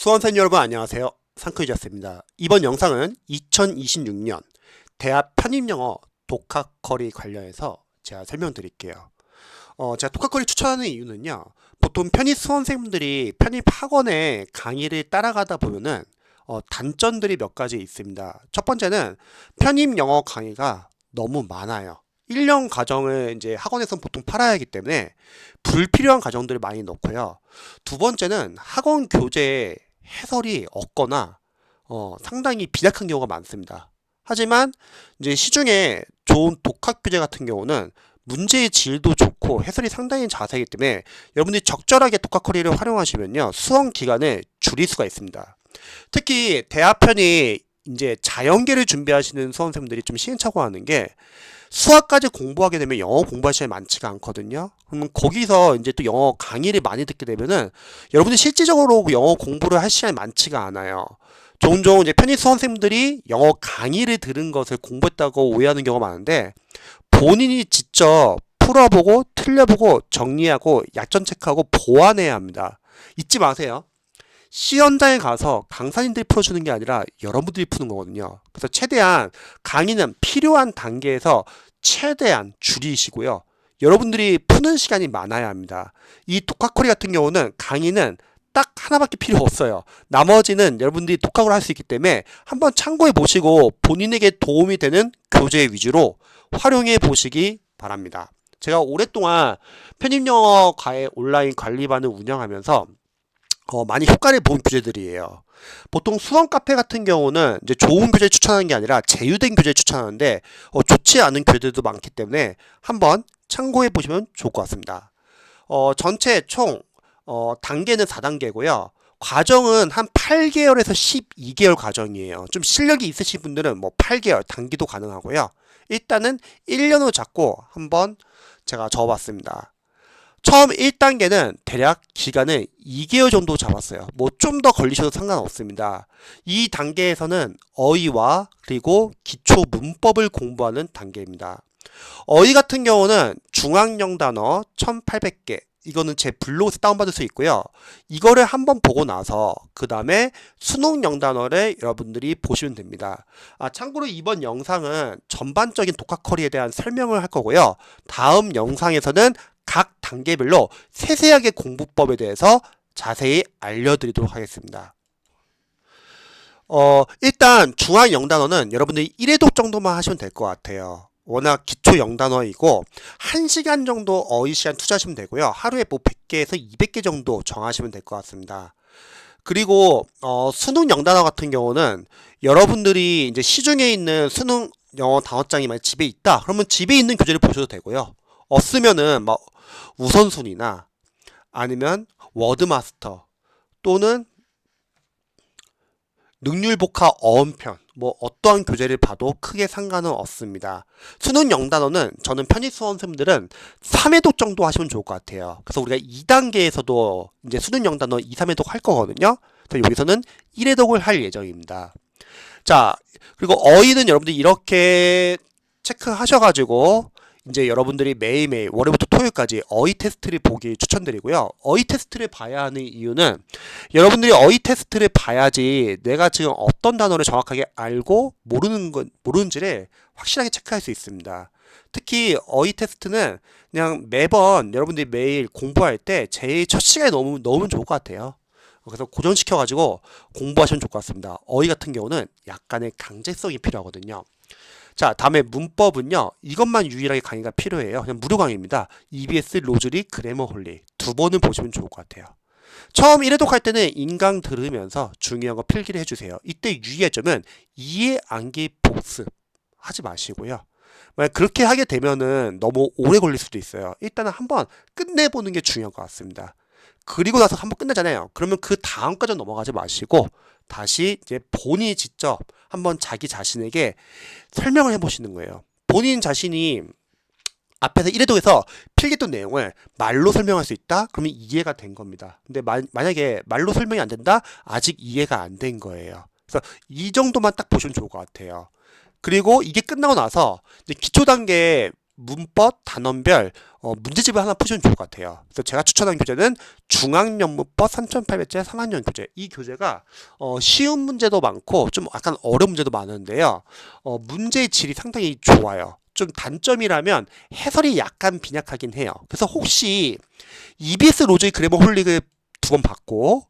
수험생 여러분 안녕하세요. 상크이자스입니다. 이번 영상은 2026년 대학 편입영어 독학거리 관련해서 제가 설명드릴게요. 제가 독학거리 추천하는 이유는요. 보통 편입 수험생분들이 편입 학원에 강의를 따라가다 보면은 단점들이 몇 가지 있습니다. 첫 번째는 편입 영어 강의가 너무 많아요. 1년 과정을 이제 학원에서 보통 팔아야 하기 때문에 불필요한 과정들을 많이 넣고요. 두 번째는 학원 교재에 해설이 없거나 상당히 빈약한 경우가 많습니다. 하지만 이제 시중에 좋은 독학 교재 같은 경우는 문제의 질도 좋고 해설이 상당히 자세하기 때문에 여러분들이 적절하게 독학거리를 활용하시면요 수험 기간을 줄일 수가 있습니다. 특히 대학편이 이제 자연계를 준비하시는 수험생분들이 좀 시행착오하는 게 수학까지 공부하게 되면 영어 공부할 시간이 많지가 않거든요. 그러면 거기서 이제 또 영어 강의를 많이 듣게 되면은 여러분들이 실질적으로 영어 공부를 할 시간이 많지가 않아요. 종종 이제 편입 수험생들이 영어 강의를 들은 것을 공부했다고 오해하는 경우가 많은데 본인이 직접 풀어보고 틀려보고 정리하고 약점 체크하고 보완해야 합니다. 잊지 마세요. 시연장에 가서 강사님들이 풀어주는 게 아니라 여러분들이 푸는 거거든요. 그래서 최대한 강의는 필요한 단계에서 최대한 줄이시고요. 여러분들이 푸는 시간이 많아야 합니다. 이 독학거리 같은 경우는 강의는 딱 하나밖에 필요 없어요. 나머지는 여러분들이 독학으로 할 수 있기 때문에 한번 참고해 보시고 본인에게 도움이 되는 교재 위주로 활용해 보시기 바랍니다. 제가 오랫동안 편입영어 과외 온라인 관리반을 운영하면서 많이 효과를 본 교재들이에요. 보통 수험 카페 같은 경우는 이제 좋은 교재 추천하는 게 아니라 제휴된 교재 추천하는데 좋지 않은 교재들도 많기 때문에 한번 참고해 보시면 좋을 것 같습니다. 전체 총 단계는 4단계고요. 과정은 한 8개월에서 12개월 과정이에요. 좀 실력이 있으신 분들은 뭐 8개월 단기도 가능하고요. 일단은 1년으로 잡고 한번 제가 적어봤습니다. 처음 1단계는 대략 기간을 2개월 정도 잡았어요. 뭐 좀 더 걸리셔도 상관없습니다. 이 단계에서는 어휘와 그리고 기초 문법을 공부하는 단계입니다. 어휘 같은 경우는 중앙영 단어 1800개 이거는 제 블로그에서 다운받을 수 있고요. 이거를 한번 보고 나서 그 다음에 수능 영단어를 여러분들이 보시면 됩니다. 참고로 이번 영상은 전반적인 독학커리에 대한 설명을 할 거고요. 다음 영상에서는 각 단계별로 세세하게 공부법에 대해서 자세히 알려드리도록 하겠습니다. 일단 중앙 영단어는 여러분들이 1회독 정도만 하시면 될 것 같아요. 워낙 기초 영단어이고 1시간 정도 어휘 시간 투자하시면 되고요. 하루에 뭐 100개에서 200개 정도 정하시면 될 것 같습니다. 그리고 수능 영단어 같은 경우는 여러분들이 이제 시중에 있는 수능 영어 단어장이 만약 집에 있다. 그러면 집에 있는 교재를 보셔도 되고요. 없으면은 막 우선순위나 아니면 워드마스터 또는 능률복화 어원편 뭐 어떠한 교재를 봐도 크게 상관은 없습니다. 수능 영단어는 저는 편입 수험생들은 3회독 정도 하시면 좋을 것 같아요. 그래서 우리가 2단계에서도 이제 수능 영단어 2, 3회독 할 거거든요. 그래서 여기서는 1회독을 할 예정입니다. 자, 그리고 어휘는 여러분들이 이렇게 체크하셔가지고 이제 여러분들이 매일매일 월요일부터 토요일까지 어휘 테스트를 보기 추천드리고요. 어휘 테스트를 봐야 하는 이유는 여러분들이 어휘 테스트를 봐야지 내가 지금 어떤 단어를 정확하게 알고 모르는지를 확실하게 체크할 수 있습니다. 특히 어휘 테스트는 그냥 매번 여러분들이 매일 공부할 때 제일 첫 시간에 넣으면 좋을 것 같아요. 그래서 고정시켜가지고 공부하시면 좋을 것 같습니다. 어휘 같은 경우는 약간의 강제성이 필요하거든요. 자, 다음에 문법은요. 이것만 유일하게 강의가 필요해요. 그냥 무료 강의입니다. EBS 로즈리 그래머홀리 두 번은 보시면 좋을 것 같아요. 처음 1회독 할 때는 인강 들으면서 중요한 거 필기를 해주세요. 이때 유의할 점은 이해 암기 복습 하지 마시고요. 만약 그렇게 하게 되면은 너무 오래 걸릴 수도 있어요. 일단은 한번 끝내보는 게 중요한 것 같습니다. 그리고 나서 한번 끝내잖아요. 그러면 그 다음까지 넘어가지 마시고 다시 이제 본인이 직접 한번 자기 자신에게 설명을 해보시는 거예요. 본인 자신이 앞에서 1회독에서 필기했던 내용을 말로 설명할 수 있다? 그러면 이해가 된 겁니다. 근데 만약에 말로 설명이 안 된다? 아직 이해가 안 된 거예요. 그래서 이 정도만 딱 보시면 좋을 것 같아요. 그리고 이게 끝나고 나서 이제 기초 단계 문법 단원별 문제집을 하나 푸시면 좋을 것 같아요. 그래서 제가 추천한 교재는 중앙영문법 3800제 3학년 교재. 이 교재가 쉬운 문제도 많고 좀 약간 어려운 문제도 많은데요. 문제의 질이 상당히 좋아요. 좀 단점이라면 해설이 약간 빈약하긴 해요. 그래서 혹시 EBS 로즈의 그래머 홀릭을 2번 받고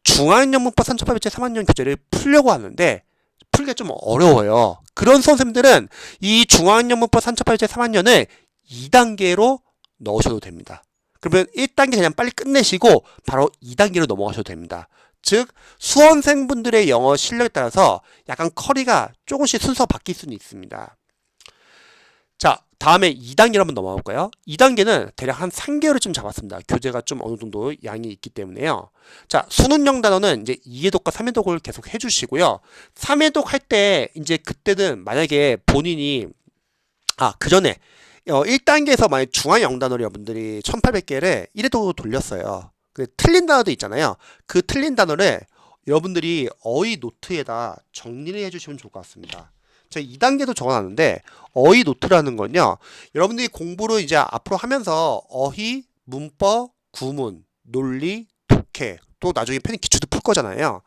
중앙영문법 3800제 3학년 교재를 풀려고 하는데 풀기가 좀 어려워요. 그런 선생님들은 이 중앙영문법 3800제 3학년을 2단계로 넣으셔도 됩니다. 그러면 1단계 그냥 빨리 끝내시고 바로 2단계로 넘어가셔도 됩니다. 즉 수험생분들의 영어 실력에 따라서 약간 커리가 조금씩 순서 바뀔 수는 있습니다. 자, 다음에 2단계로 한번 넘어가 볼까요? 2단계는 대략 한 3개월을 좀 잡았습니다. 교재가 좀 어느 정도 양이 있기 때문에요. 자, 수능형 단어는 이제 2회독과 3회독을 계속 해주시고요. 3회독 할 때 이제 그때는 만약에 본인이 그 전에 1단계에서 만약 중앙영 단어를 여러분들이 1800개를 1회독으로 돌렸어요. 그 틀린 단어도 있잖아요. 그 틀린 단어를 여러분들이 어휘 노트에다 정리를 해주시면 좋을 것 같습니다. 제가 2단계도 적어놨는데 어휘 노트라는 건요. 여러분들이 공부를 이제 앞으로 하면서 어휘, 문법, 구문, 논리, 독해 또 나중에 편입 기초도 풀 거잖아요.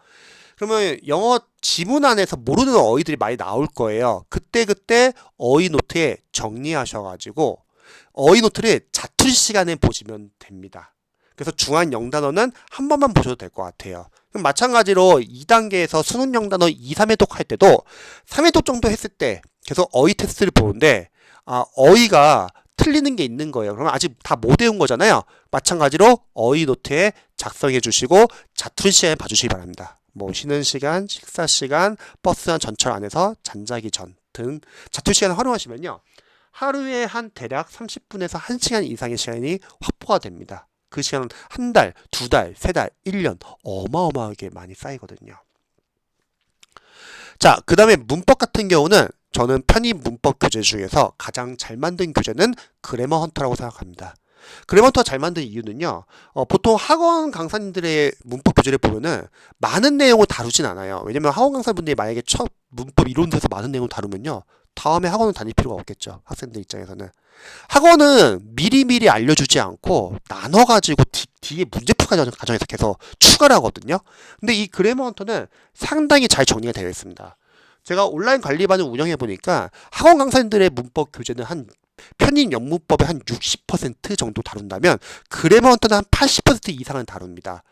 그러면 영어 지문 안에서 모르는 어휘들이 많이 나올 거예요. 그때 어휘 노트에 정리하셔가지고 어휘 노트를 자투리 시간에 보시면 됩니다. 그래서 중앙 영단어는 한 번만 보셔도 될 것 같아요. 그럼 마찬가지로 2단계에서 수능 영단어 2, 3회독 할 때도 3회독 정도 했을 때 계속 어휘 테스트를 보는데 어휘가 틀리는 게 있는 거예요. 그러면 아직 다 못 외운 거잖아요. 마찬가지로 어휘 노트에 작성해 주시고 자투리 시간에 봐주시기 바랍니다. 뭐 쉬는 시간, 식사 시간, 버스나 전철 안에서 잠자기 전 등 자투리 시간을 활용하시면요. 하루에 한 대략 30분에서 1시간 이상의 시간이 확보가 됩니다. 그 시간은 한 달, 2달, 3달, 1년 어마어마하게 많이 쌓이거든요. 자, 그 다음에 문법 같은 경우는 저는 편입 문법 교재 중에서 가장 잘 만든 교재는 그래머 헌터라고 생각합니다. 그래머 헌터가 잘 만든 이유는요. 보통 학원 강사님들의 문법 교재를 보면은 많은 내용을 다루진 않아요. 왜냐면 학원 강사분들이 만약에 첫 문법 이론에서 많은 내용을 다루면요. 다음에 학원을 다닐 필요가 없겠죠. 학생들 입장에서는. 학원은 미리미리 알려주지 않고 나눠가지고 뒤에 문제풀이 과정에서 계속 추가를 하거든요. 근데 이 그래머 헌터는 상당히 잘 정리가 되어 있습니다. 제가 온라인 관리반을 운영해보니까 학원 강사님들의 문법 교재는 한 편입 영문법의 한 60% 정도 다룬다면 그래머 헌터는 한 80% 이상은 다룹니다.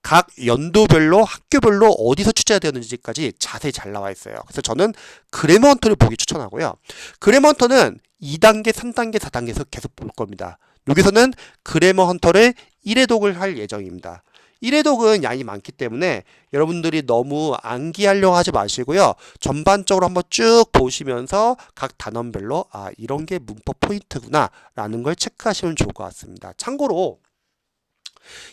각 연도별로 학교별로 어디서 출제가 되었는지까지 자세히 잘 나와 있어요. 그래서 저는 그래머 헌터를 보기 추천하고요. 그래머 헌터는 2단계, 3단계, 4단계에서 계속 볼 겁니다. 여기서는 그래머 헌터를 1회독을 할 예정입니다. 1회독은 양이 많기 때문에 여러분들이 너무 암기하려고 하지 마시고요. 전반적으로 한번 쭉 보시면서 각 단원별로 이런 게 문법 포인트구나 라는 걸 체크하시면 좋을 것 같습니다. 참고로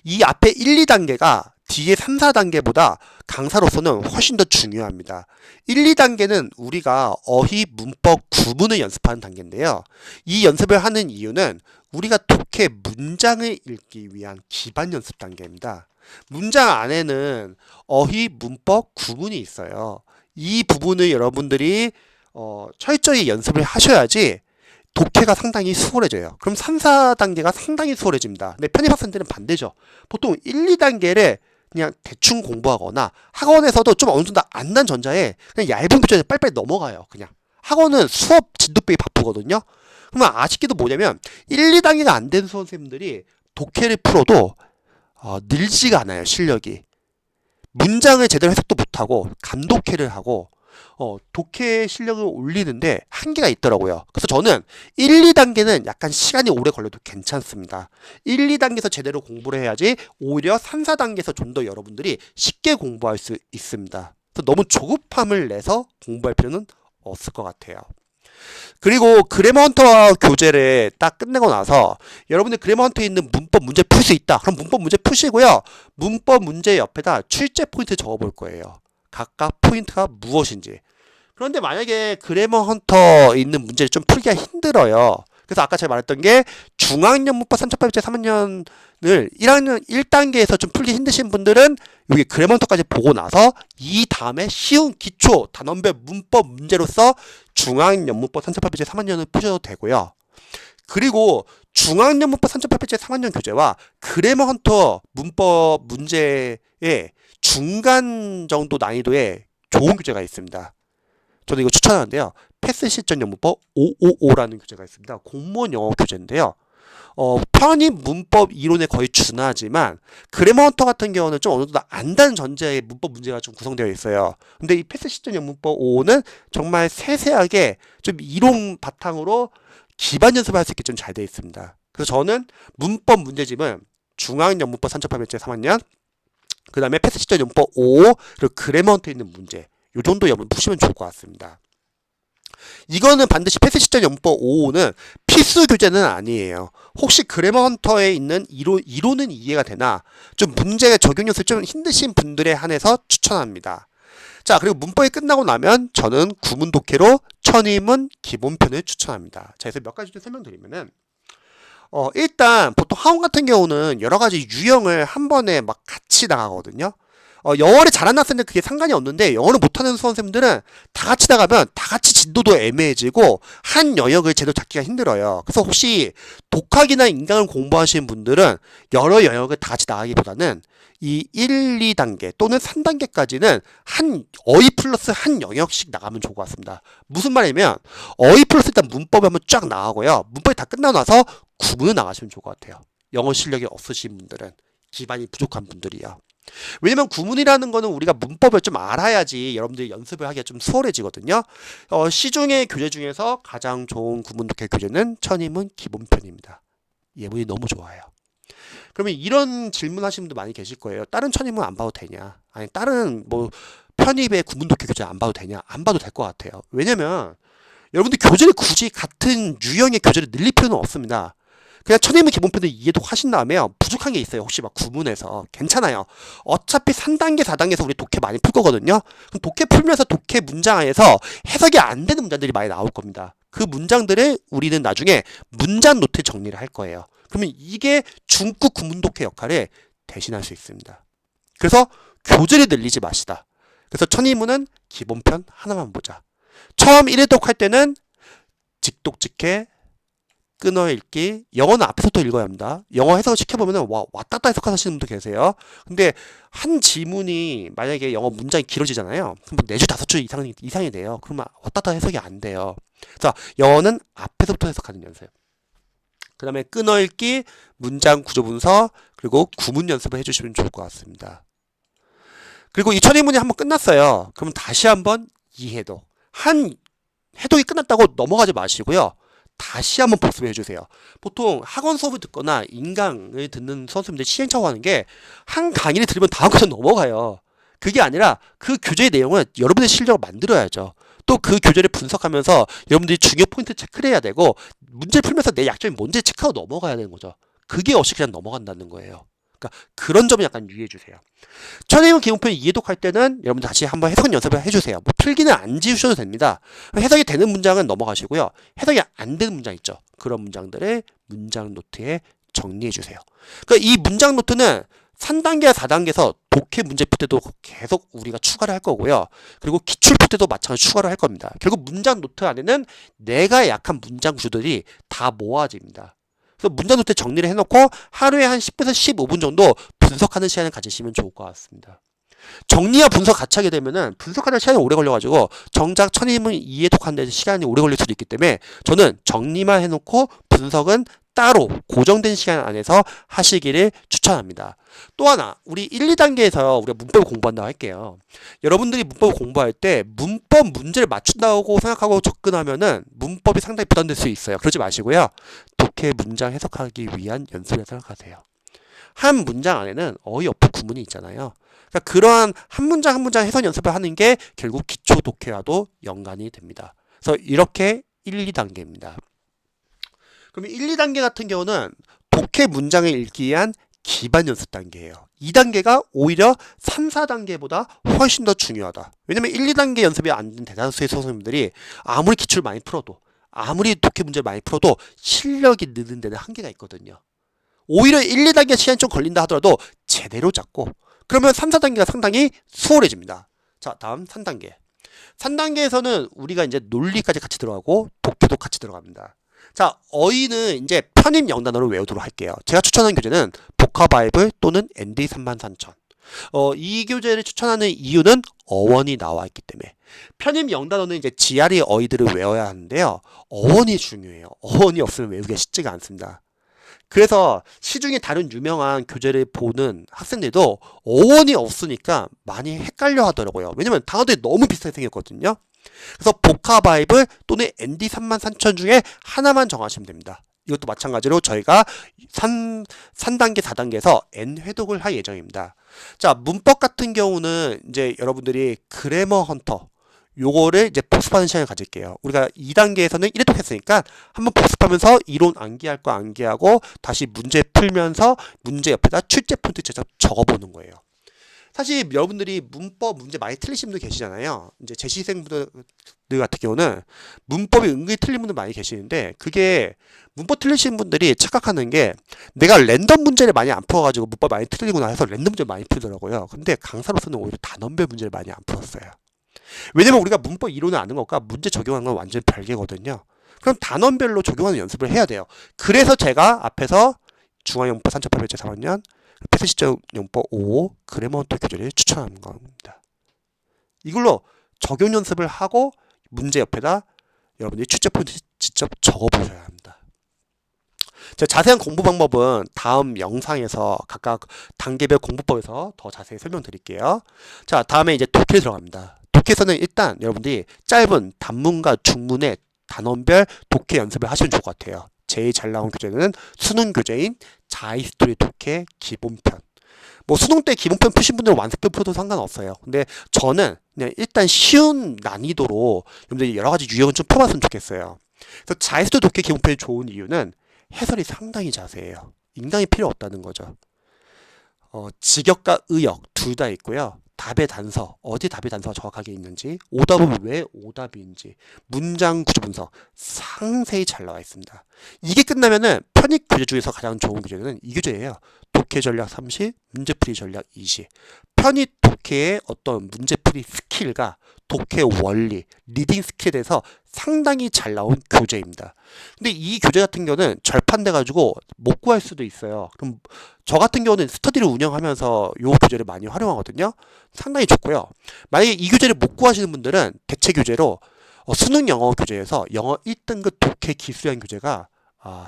이 앞에 1, 2단계가 뒤에 3, 4단계보다 강사로서는 훨씬 더 중요합니다. 1, 2단계는 우리가 어휘, 문법, 구문을 연습하는 단계인데요. 이 연습을 하는 이유는 우리가 독해 문장을 읽기 위한 기반 연습 단계입니다. 문장 안에는 어휘, 문법, 구문이 있어요. 이 부분을 여러분들이 철저히 연습을 하셔야지 독해가 상당히 수월해져요. 그럼 3, 4단계가 상당히 수월해집니다. 근데 편입학생들은 반대죠. 보통 1, 2단계를 그냥 대충 공부하거나 학원에서도 좀 어느 정도 안단 전자에 그냥 얇은 교재에 빨리빨리 넘어가요. 그냥 학원은 수업 진도 빼기 바쁘거든요. 그러면 아쉽게도 뭐냐면 1, 2단계가 안 된 수험생들이 독해를 풀어도 늘지가 않아요. 실력이. 문장을 제대로 해석도 못하고 감독해를 하고 독해 실력을 올리는데 한계가 있더라고요. 그래서 저는 1, 2단계는 약간 시간이 오래 걸려도 괜찮습니다. 1, 2단계에서 제대로 공부를 해야지 오히려 3, 4단계에서 좀 더 여러분들이 쉽게 공부할 수 있습니다. 그래서 너무 조급함을 내서 공부할 필요는 없을 것 같아요. 그리고 그래머 헌터 교재를 딱 끝내고 나서 여러분들 그래머 헌터에 있는 문법 문제 풀 수 있다. 그럼 문법 문제 푸시고요. 문법 문제 옆에다 출제 포인트 적어볼 거예요. 각각 포인트가 무엇인지. 그런데 만약에 그래머 헌터 있는 문제를 좀 풀기가 힘들어요. 그래서 아까 제가 말했던 게 중앙영문법 3800제 3학년을 1학년 1단계에서 좀 풀기 힘드신 분들은 여기 그래머 헌터까지 보고 나서 이 다음에 쉬운 기초 단원별 문법 문제로서 중앙영문법 3800제 3학년을 푸셔도 되고요. 그리고 중앙연문법 3.8페이지 3학년 교재와 그래머 헌터 문법 문제의 중간 정도 난이도의 좋은 교재가 있습니다. 저는 이거 추천하는데요. 패스 실전 연문법 555라는 교재가 있습니다. 공무원 영어 교재인데요. 편입 문법 이론에 거의 준하지만 그래머 헌터 같은 경우는 좀 어느 정도 안다는 전제의 문법 문제가 좀 구성되어 있어요. 근데 이 패스 실전 연문법 5는 정말 세세하게 좀 이론 바탕으로 기반 연습할 수 있게 좀 잘 되어 있습니다. 그래서 저는 문법 문제집은 중앙연문법 3.8페이지 3학년, 그 다음에 패스 실전 연문법 5, 그리고 그래머 헌터에 있는 문제, 요 정도 연문 푸시면 좋을 것 같습니다. 이거는 반드시 패스 실전 연문법 5는 필수 교재는 아니에요. 혹시 그래머 헌터에 있는 이론은 이해가 되나 좀 문제 적용 연습 좀 힘드신 분들에 한해서 추천합니다. 자, 그리고 문법이 끝나고 나면 저는 구문 독해로 천의문 기본편을 추천합니다. 자, 그래서 몇 가지 좀 설명드리면은 일단 보통 학원 같은 경우는 여러 가지 유형을 한 번에 막 같이 나가거든요. 영어를 잘하는 학생들 그게 상관이 없는데 영어를 못하는 수험생들은 다 같이 나가면 다 같이 진도도 애매해지고 한 영역을 제대로 잡기가 힘들어요. 그래서 혹시 독학이나 인강을 공부하시는 분들은 여러 영역을 다 같이 나가기보다는 이 1, 2단계 또는 3단계까지는 한 어휘 플러스 한 영역씩 나가면 좋을 것 같습니다. 무슨 말이냐면 어휘 플러스 일단 문법이 한번 쫙 나가고요. 문법이 다 끝나고 나서 구문을 나가시면 좋을 것 같아요. 영어 실력이 없으신 분들은, 기반이 부족한 분들이요. 왜냐면 구문이라는 거는 우리가 문법을 좀 알아야지 여러분들이 연습을 하기가 좀 수월해지거든요. 시중의 교재 중에서 가장 좋은 구문 독해 교재는 천의문 기본편입니다. 예문이 너무 좋아요. 그러면 이런 질문 하시는 분들 많이 계실 거예요. 다른 천의문 안 봐도 되냐? 아니 다른 뭐 편입의 구문 독해 교재 안 봐도 되냐? 안 봐도 될 것 같아요. 왜냐면 여러분들 교재를 굳이 같은 유형의 교재를 늘릴 필요는 없습니다. 그냥 천의문 기본편을 이해독 하신 다음에 부족한 게 있어요. 혹시 막 구문에서 괜찮아요. 어차피 3단계, 4단계에서 우리 독해 많이 풀 거거든요. 그럼 독해 풀면서 독해 문장 안에서 해석이 안 되는 문장들이 많이 나올 겁니다. 그 문장들을 우리는 나중에 문장 노트 정리를 할 거예요. 그러면 이게 중급 구문 독해 역할을 대신할 수 있습니다. 그래서 교재를 늘리지 마시다. 그래서 천의문은 기본편 하나만 보자. 처음 1회독 할 때는 직독 직해 끊어 읽기, 영어는 앞에서부터 읽어야 합니다. 영어 해석을 시켜보면 왔다 갔다 해석하시는 분도 계세요. 근데 한 지문이 만약에 영어 문장이 길어지잖아요. 그럼 4줄 5줄 이상이 돼요. 그러면 왔다 갔다 해석이 안 돼요. 자, 영어는 앞에서부터 해석하는 연습. 그 다음에 끊어 읽기, 문장 구조 분석, 그리고 구문 연습을 해주시면 좋을 것 같습니다. 그리고 이 천의문이 한번 끝났어요. 그러면 다시 한번 이해독. 한 해독이 끝났다고 넘어가지 마시고요. 다시 한번 복습해 주세요. 보통 학원 수업을 듣거나 인강을 듣는 선생님들이 시행착오 하는 게 한 강의를 들으면 다음 과정 넘어가요. 그게 아니라 그 교재의 내용을 여러분의 실력을 만들어야죠. 또 그 교재를 분석하면서 여러분들이 중요 포인트 체크를 해야 되고 문제 풀면서 내 약점이 뭔지 체크하고 넘어가야 되는 거죠. 그게 없이 그냥 넘어간다는 거예요. 그러니까 그런 점을 약간 유의해 주세요. 천의문 기본편 이해독할 때는 여러분들 다시 한번 해석 연습을 해주세요. 뭐 필기는 안 지우셔도 됩니다. 해석이 되는 문장은 넘어가시고요. 해석이 안 되는 문장 있죠. 그런 문장들을 문장 노트에 정리해 주세요. 그러니까 이 문장 노트는 3단계와 4단계에서 독해 문제 풀 때도 계속 우리가 추가를 할 거고요. 그리고 기출 풀 때도 마찬가지로 추가를 할 겁니다. 결국 문장 노트 안에는 내가 약한 문장 구조들이 다 모아집니다. 그래서 문장 노트 정리를 해놓고 하루에 한 10분에서 15분 정도 분석하는 시간을 가지시면 좋을 것 같습니다. 정리와 분석 같이 하게 되면은 분석하는 시간이 오래 걸려가지고 정작 천의문 이해독하는 데 시간이 오래 걸릴 수도 있기 때문에 저는 정리만 해놓고 분석은 따로 고정된 시간 안에서 하시기를 추천합니다. 또 하나, 우리 1, 2단계에서 우리가 문법을 공부한다고 할게요. 여러분들이 문법을 공부할 때 문법 문제를 맞춘다고 생각하고 접근하면은 문법이 상당히 부담될 수 있어요. 그러지 마시고요. 독해 문장 해석하기 위한 연습을 생각하세요. 한 문장 안에는 어휘어법 구문이 있잖아요. 그러니까 그러한 한 문장 한 문장 해석 연습을 하는 게 결국 기초 독해와도 연관이 됩니다. 그래서 이렇게 1, 2단계입니다. 그러면 1, 2단계 같은 경우는 독해 문장을 읽기 위한 기반 연습 단계예요. 2단계가 오히려 3, 4단계보다 훨씬 더 중요하다. 왜냐면 1, 2단계 연습이 안 된 대다수의 선생님들이 아무리 기출을 많이 풀어도 아무리 독해 문제를 많이 풀어도 실력이 느는 데는 한계가 있거든요. 오히려 1, 2단계 시간이 좀 걸린다 하더라도 제대로 잡고 그러면 3, 4단계가 상당히 수월해집니다. 자, 다음 3단계. 3단계에서는 우리가 이제 논리까지 같이 들어가고 독해도 같이 들어갑니다. 자, 어휘는 이제 편입 영단어를 외우도록 할게요. 제가 추천한 교재는 복화바이블 또는 앤디 33,000. 이 교재를 추천하는 이유는 어원이 나와 있기 때문에. 편입 영단어는 이제 지아리 어휘들을 외워야 하는데요. 어원이 중요해요. 어원이 없으면 외우기가 쉽지가 않습니다. 그래서 시중에 다른 유명한 교재를 보는 학생들도 어원이 없으니까 많이 헷갈려 하더라고요. 왜냐면 단어들이 너무 비슷하게 생겼거든요. 그래서 복화바이블 또는 앤디 33,000 중에 하나만 정하시면 됩니다. 이것도 마찬가지로 저희가 3단계, 4단계에서 N 회독을 할 예정입니다. 자, 문법 같은 경우는 이제 여러분들이 그래머 헌터 요거를 이제 복습하는 시간을 가질게요. 우리가 2단계에서는 1회독 했으니까 한번 복습하면서 이론 암기할 거 암기하고 다시 문제 풀면서 문제 옆에다 출제 포인트 직접 적어보는 거예요. 사실 여러분들이 문법 문제 많이 틀리신 분들 계시잖아요. 이제 재시생분들 같은 경우는 문법이 은근히 틀린 분들 많이 계시는데, 그게 문법 틀리신 분들이 착각하는 게 내가 랜덤 문제를 많이 안 풀어가지고 문법 많이 틀리구나 해서 랜덤 문제를 많이 풀더라고요. 근데 강사로서는 오히려 단원별 문제를 많이 안 풀었어요. 왜냐면 우리가 문법 이론을 아는 것과 문제 적용하는 건 완전 별개거든요. 그럼 단원별로 적용하는 연습을 해야 돼요. 그래서 제가 앞에서 중앙영법 3874학년 패스시점용법 5 그래머헌터 교재를 추천하는 겁니다. 이걸로 적용 연습을 하고 문제 옆에다 여러분들이 출제 포인트 직접 적어보셔야 합니다. 자, 자세한 공부 방법은 다음 영상에서 각각 단계별 공부법에서 더 자세히 설명드릴게요. 자, 다음에 이제 독해 들어갑니다. 독해에서는 일단 여러분들이 짧은 단문과 중문의 단원별 독해 연습을 하시면 좋을 것 같아요. 제일 잘 나온 교재는 수능 교재인 자히스토리 독해 기본편. 뭐 수능 때 기본편 푸신 분들은 완습편 풀어도 상관없어요. 근데 저는 그냥 일단 쉬운 난이도로 여러분들이 여러 가지 유형을 좀 펴봤으면 좋겠어요. 그래서 자히스토리 독해 기본편이 좋은 이유는 해설이 상당히 자세해요. 인강이 필요 없다는 거죠. 직역과 의역 둘 다 있고요. 답의 단서, 어디 답의 단서가 정확하게 있는지, 오답은 왜 오답인지, 문장 구조 분석 상세히 잘 나와 있습니다. 이게 끝나면은 편입 교재 중에서 가장 좋은 교재는 이 교재예요. 독해 전략 30, 문제풀이 전략 20. 편입 독해의 어떤 문제풀이 스킬과 독해 원리, 리딩 스킬에 대해서 상당히 잘 나온 교재입니다. 근데 이 교재 같은 경우는 절판돼 가지고 못 구할 수도 있어요. 그럼 저 같은 경우는 스터디를 운영하면서 이 교재를 많이 활용하거든요. 상당히 좋고요. 만약에 이 교재를 못 구하시는 분들은 대체 교재로 수능 영어 교재에서 영어 1등급 독해 기술형 교재가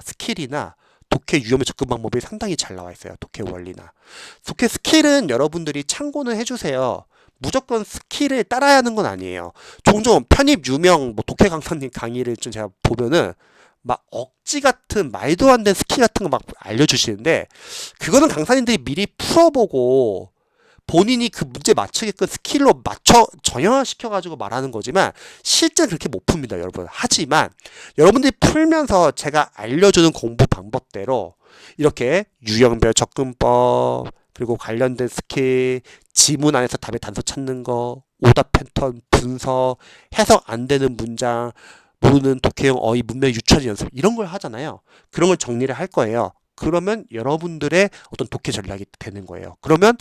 스킬이나 독해 유형의 접근 방법이 상당히 잘 나와 있어요. 독해 원리나. 독해 스킬은 여러분들이 참고는 해주세요. 무조건 스킬을 따라야 하는 건 아니에요. 종종 편입 유명 독해 강사님 강의를 좀 제가 보면은 막 억지 같은 말도 안 되는 스킬 같은 거 막 알려주시는데, 그거는 강사님들이 미리 풀어보고 본인이 그 문제 맞추게끔 스킬로 맞춰 정형화시켜가지고 말하는 거지만 실제 그렇게 못 풉니다, 여러분. 하지만 여러분들이 풀면서 제가 알려주는 공부 방법대로 이렇게 유형별 접근법, 그리고 관련된 스킬, 지문 안에서 답의 단서 찾는 거, 오답 패턴 분석, 해석 안 되는 문장, 모르는 독해용 어휘 문맥 유추하는 연습, 이런 걸 하잖아요. 그런 걸 정리를 할 거예요. 그러면 여러분들의 어떤 독해 전략이 되는 거예요. 그러면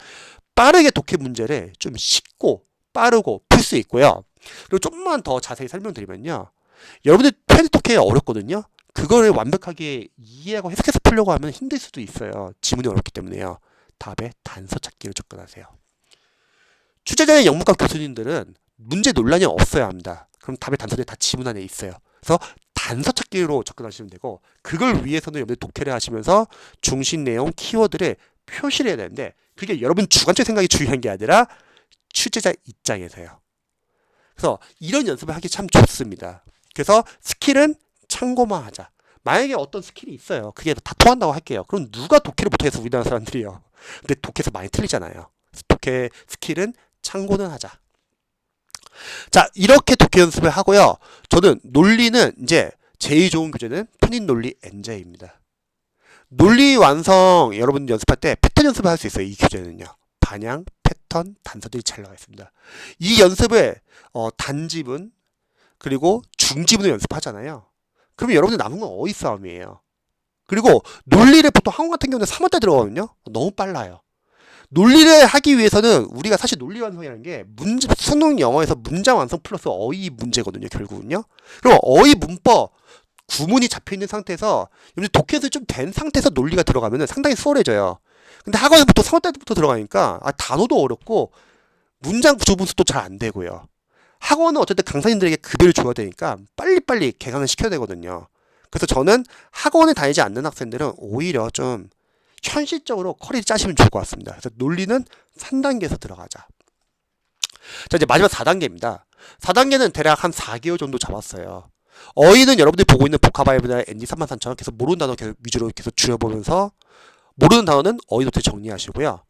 빠르게 독해 문제를 좀 쉽고 빠르고 풀 수 있고요. 그리고 조금만 더 자세히 설명드리면요. 여러분들 편입 독해 어렵거든요. 그거를 완벽하게 이해하고 해석해서 풀려고 하면 힘들 수도 있어요. 지문이 어렵기 때문에요. 답의 단서 찾기로 접근하세요. 출제자의 영문과 교수님들은 문제 논란이 없어야 합니다. 그럼 답의 단서들이 다 지문 안에 있어요. 그래서 단서 찾기로 접근하시면 되고, 그걸 위해서는 여러분들 독해를 하시면서 중심 내용 키워드를 표시를 해야 되는데, 그게 여러분 주관적 생각이 중요한 게 아니라 출제자 입장에서요. 그래서 이런 연습을 하기 참 좋습니다. 그래서 스킬은 참고만 하자. 만약에 어떤 스킬이 있어요. 그게 다 통한다고 할게요. 그럼 누가 독해를 못하겠어, 우리나라 사람들이요. 근데 독해에서 많이 틀리잖아요. 독해 스킬은 참고는 하자. 자, 이렇게 독해 연습을 하고요. 저는 논리는 이제 제일 좋은 교재는 편입 논리 N제입니다. 논리 완성 여러분 연습할 때 패턴 연습을 할 수 있어요. 이 교재는요. 반향, 패턴, 단서들이 잘 나와 있습니다. 이 연습을 단지문 그리고 중지문을 연습하잖아요. 그러면 여러분들 남은 건 어휘 싸움이에요. 그리고 논리를 보통 한국 같은 경우는 3월달 들어가거든요. 너무 빨라요. 논리를 하기 위해서는 우리가 사실 논리 완성이라는 게 수능 영어에서 문장 완성 플러스 어휘 문제거든요. 결국은요. 그럼 어휘 문법 구문이 잡혀 있는 상태에서 여러분들 독해에서 좀 된 상태에서 논리가 들어가면 상당히 수월해져요. 근데 학원에서부터 3월 때부터 들어가니까 단어도 어렵고 문장 구조 분석도 잘 안 되고요. 학원은 어쨌든 강사님들에게 급여를 줘야 되니까 빨리빨리 개강을 시켜야 되거든요. 그래서 저는 학원에 다니지 않는 학생들은 오히려 좀 현실적으로 커리를 짜시면 좋을 것 같습니다. 그래서 논리는 3단계에서 들어가자. 자, 이제 마지막 4단계입니다. 4단계는 대략 한 4개월 정도 잡았어요. 어휘는 여러분들이 보고 있는 복화바이브나 ND 33000 계속 모르는 단어 위주로 계속 줄여보면서 모르는 단어는 어휘 노트 정리하시고요.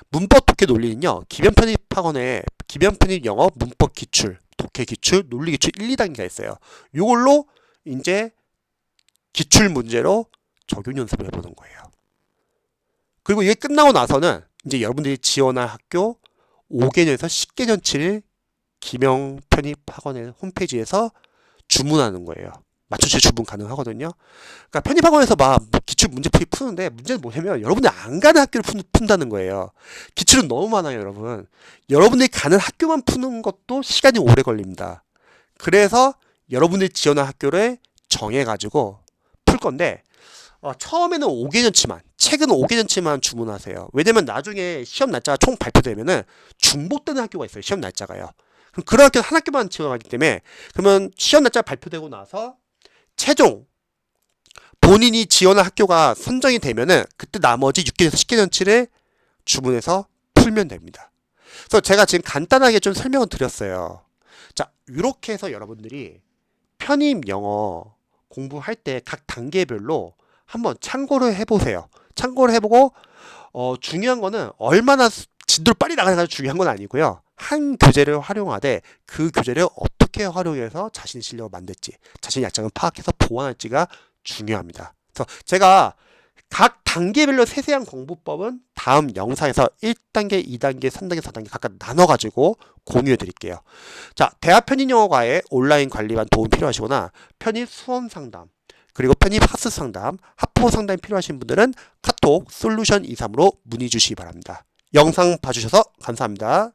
문법 독해 논리는요. 기변 편입 영어 문법 기출, 독해 기출, 논리 기출 1, 2단계가 있어요. 이걸로 이제 기출 문제로 적용 연습을 해보는 거예요. 그리고 이게 끝나고 나서는 이제 여러분들이 지원할 학교 5개년에서 10개년치를 기명 편입 학원의 홈페이지에서 주문하는 거예요. 맞춤식 주문 가능하거든요. 그러니까 편입학원에서 막 기출 문제풀이 푸는데 문제는 뭐냐면 여러분들이 안 가는 학교를 푼다는 거예요. 기출은 너무 많아요, 여러분. 여러분들이 가는 학교만 푸는 것도 시간이 오래 걸립니다. 그래서 여러분들이 지원한 학교를 정해가지고 풀 건데 처음에는 5개년치만, 최근 5개년치만 주문하세요. 왜냐면 나중에 시험 날짜가 총 발표되면은 중복되는 학교가 있어요, 시험 날짜가요. 그럼 그런 학교는 한 학교만 지원하기 때문에 그러면 시험 날짜 발표되고 나서 최종 본인이 지원한 학교가 선정이 되면은 그때 나머지 6개년에서 10개년치를 주문해서 풀면 됩니다. 그래서 제가 지금 간단하게 좀 설명을 드렸어요. 자, 이렇게 해서 여러분들이 편입 영어 공부할 때 각 단계별로 한번 참고를 해보세요. 참고를 해보고 중요한 거는 얼마나 진도를 빨리 나가는 게 중요한 건 아니고요. 한 교재를 활용하되 그 교재를 어떻게 활용해서 자신의 실력을 만들지, 자신의 약점을 파악해서 보완할지가 중요합니다. 그래서 제가 각 단계별로 세세한 공부법은 다음 영상에서 1단계, 2단계, 3단계, 4단계 각각 나눠가지고 공유해 드릴게요. 자, 대학 편입영어과의 온라인 관리반 도움 필요하시거나 편입 수험 상담, 그리고 편입 학습 상담, 학부모 상담이 필요하신 분들은 카톡 솔루션 23으로 문의 주시기 바랍니다. 영상 봐주셔서 감사합니다.